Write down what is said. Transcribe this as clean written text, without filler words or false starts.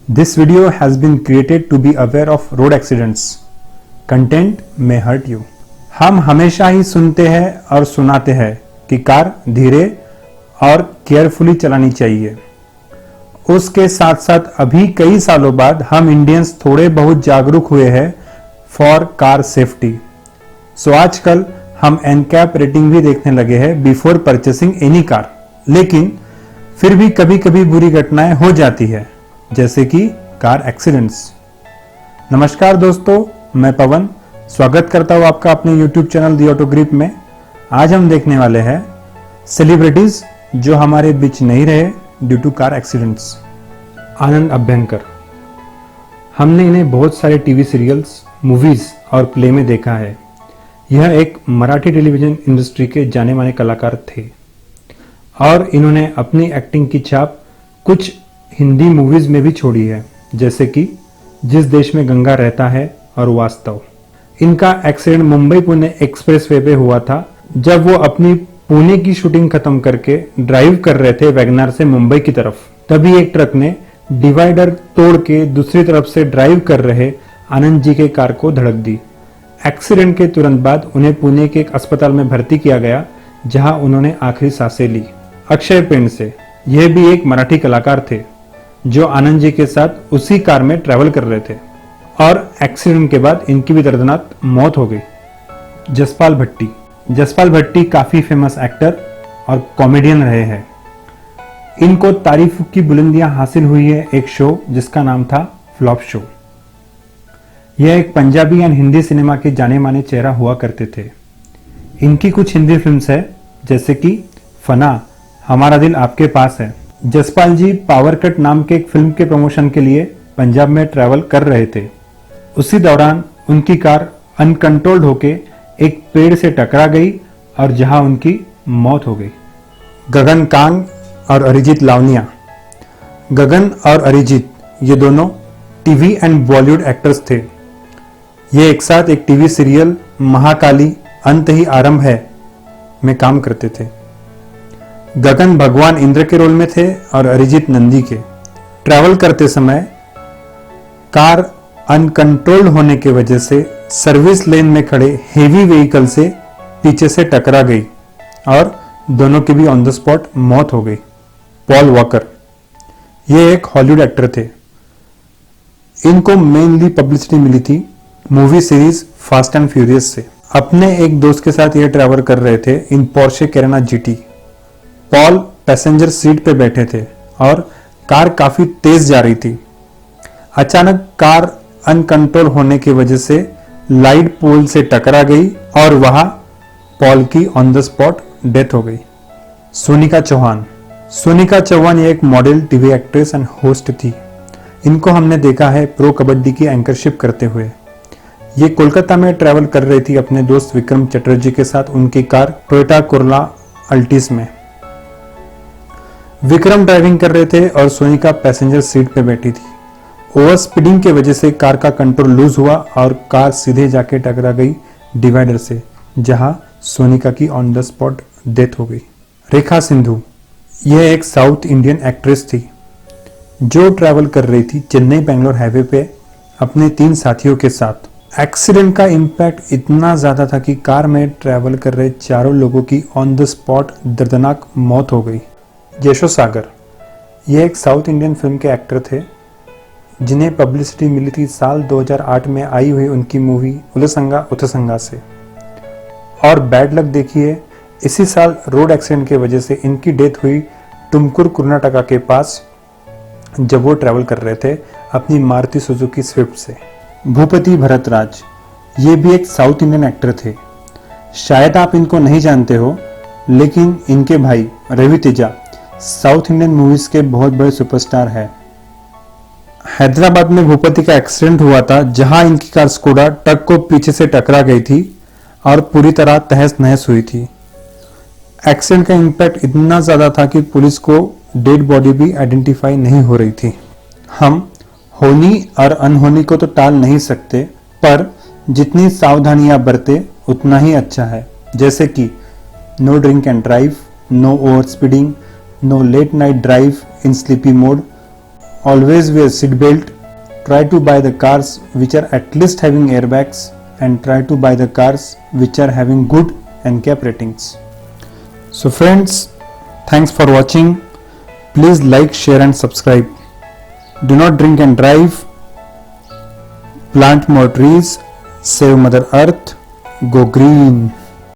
This video has been created to be aware of road accidents. Content may hurt you. हम हमेशा ही सुनते हैं और सुनाते हैं कि कार धीरे और केयरफुली चलानी चाहिए। उसके साथ साथ अभी कई सालों बाद हम इंडियंस थोड़े बहुत जागरूक हुए हैं फॉर कार सेफ्टी। सो आजकल हम एनकैप रेटिंग भी देखने लगे हैं बिफोर परचेसिंग एनी कार। लेकिन फिर भी कभी कभी बुरी घटनाएं हो जाती है, जैसे कि कार एक्सीडेंट्स। नमस्कार दोस्तों, मैं पवन स्वागत करता हूं आपका अपने YouTube चैनल दी ऑटो ग्रिप में। आज हम देखने वाले हैं सेलिब्रिटीज जो हमारे बीच नहीं रहे ड्यू टू कार एक्सीडेंट्स। आनंद अभ्यंकर। हमने इन्हें बहुत सारे टीवी सीरियल्स, मूवीज और प्ले में देखा है। यह एक मराठी टेलीविजन इंडस्ट्री के जाने माने कलाकार थे और इन्होंने अपनी एक्टिंग की छाप कुछ हिंदी मूवीज में भी छोड़ी है, जैसे कि जिस देश में गंगा रहता है और वास्तव। इनका एक्सीडेंट मुंबई पुणे एक्सप्रेसवे पे हुआ था, जब वो अपनी पुणे की शूटिंग खत्म करके ड्राइव कर रहे थे वैगनार से मुंबई की तरफ। तभी एक ट्रक ने डिवाइडर तोड़ के दूसरी तरफ से ड्राइव कर रहे आनंद जी के कार को धड़क दी। एक्सीडेंट के तुरंत बाद उन्हें पुणे के एक अस्पताल में भर्ती किया गया, जहां उन्होंने आखिरी सांसें ली। अक्षय पेंड से, यह भी एक मराठी कलाकार थे जो आनंद जी के साथ उसी कार में ट्रैवल कर रहे थे और एक्सीडेंट के बाद इनकी भी दर्दनाक मौत हो गई। जसपाल भट्टी। जसपाल भट्टी काफी फेमस एक्टर और कॉमेडियन रहे हैं। इनको तारीफ की बुलंदियां हासिल हुई है एक शो जिसका नाम था फ्लॉप शो। यह एक पंजाबी एंड हिंदी सिनेमा के जाने माने चेहरा हुआ करते थे। इनकी कुछ हिंदी फिल्म्स है, जैसे कि फना, हमारा दिल आपके पास है। जसपाल जी पावर कट नाम के एक फिल्म के प्रमोशन के लिए पंजाब में ट्रैवल कर रहे थे। उसी दौरान उनकी कार अनकंट्रोल्ड होके एक पेड़ से टकरा गई और जहां उनकी मौत हो गई। गगन कांग और अरिजीत लावनिया। गगन और अरिजीत ये दोनों टीवी एंड बॉलीवुड एक्टर्स थे। ये एक साथ एक टीवी सीरियल महाकाली अंत ही आरंभ है में काम करते थे। गगन भगवान इंद्र के रोल में थे और अरिजीत नंदी के। ट्रैवल करते समय कार अनकंट्रोल्ड होने की वजह से सर्विस लेन में खड़े हेवी व्हीकल से पीछे से टकरा गई और दोनों की भी ऑन द स्पॉट मौत हो गई। पॉल वॉकर, ये एक हॉलीवुड एक्टर थे। इनको मेनली पब्लिसिटी मिली थी movie series fast and furious से। अपने एक दोस्त के साथ ये ट्रैवल कर रहे थे in Porsche Carrera GT. Paul passenger seat पे बैठे थे और कार काफी तेज जा रही थी। अचानक कार अनकंट्रोल होने की वजह से लाइट पोल से टकरा गई और वहां पॉल की ऑन द स्पॉट डेथ हो गई। सोनिका चौहान। सोनिका चौहान ये एक model, TV actress and host थी। इनको हमने देखा है प्रो कबड्डी की एंकरशिप करते हुए। ये कोलकाता में ट्रैवल कर रही थी अपने दोस्त विक्रम चटर्जी के साथ उनकी कार टोयोटा कोरोला अल्टिस में। विक्रम ड्राइविंग कर रहे थे और सोनिका पैसेंजर सीट पे बैठी थी। ओवर स्पीडिंग की वजह से कार का कंट्रोल लूज हुआ और कार सीधे जाके टकरा गई डिवाइडर से, जहां सोनिका की ऑन द स्पॉट डेथ हो गई। रेखा सिंधु, यह एक साउथ इंडियन एक्ट्रेस थी जो ट्रैवल कर रही थी चेन्नई बेंगलोर हाईवे पे अपने 3 साथियों के साथ। एक्सीडेंट का इम्पैक्ट इतना ज्यादा था कि कार में ट्रैवल कर रहे चारों लोगों की ऑन द स्पॉट दर्दनाक मौत हो गई। यशो सागर, यह एक साउथ इंडियन फिल्म के एक्टर थे जिन्हें पब्लिसिटी मिली थी साल 2008 में आई हुई उनकी मूवी उलसंगा उथसंगा से। और बैड लक देखिए, इसी साल रोड एक्सीडेंट की वजह से इनकी डेथ हुई तुमकुर कर्नाटका के पास, जब वो ट्रैवल कर रहे थे अपनी मारुति सुजुकी स्विफ्ट से। भूपति भरतराज, ये भी एक साउथ इंडियन एक्टर थे। शायद आप इनको नहीं जानते हो, लेकिन इनके भाई Ravi Teja south Indian movies के बहुत बड़े सुपरस्टार है। हैदराबाद में भूपति का एक्सीडेंट हुआ था, जहां इनकी कार स्कोडा ट्रक को पीछे से टकरा गई थी और पूरी तरह तहस नहस हुई थी। एक्सीडेंट का इम्पैक्ट इतना ज्यादा था कि पुलिस को डेड बॉडी भी आइडेंटिफाई नहीं हो रही थी। हम होनी और अनहोनी को तो टाल नहीं सकते, पर जितनी सावधानियां बरते उतना ही अच्छा है, जैसे कि no drink and drive, no over speeding, no late night drive in sleepy mode always wear seat belt, try to buy the cars which are at least having airbags, and try to buy the cars which are having good NCAP ratings. So friends, thanks for watching. Please like, share and subscribe. Do not drink and drive. Plant more trees. Save Mother Earth. Go green.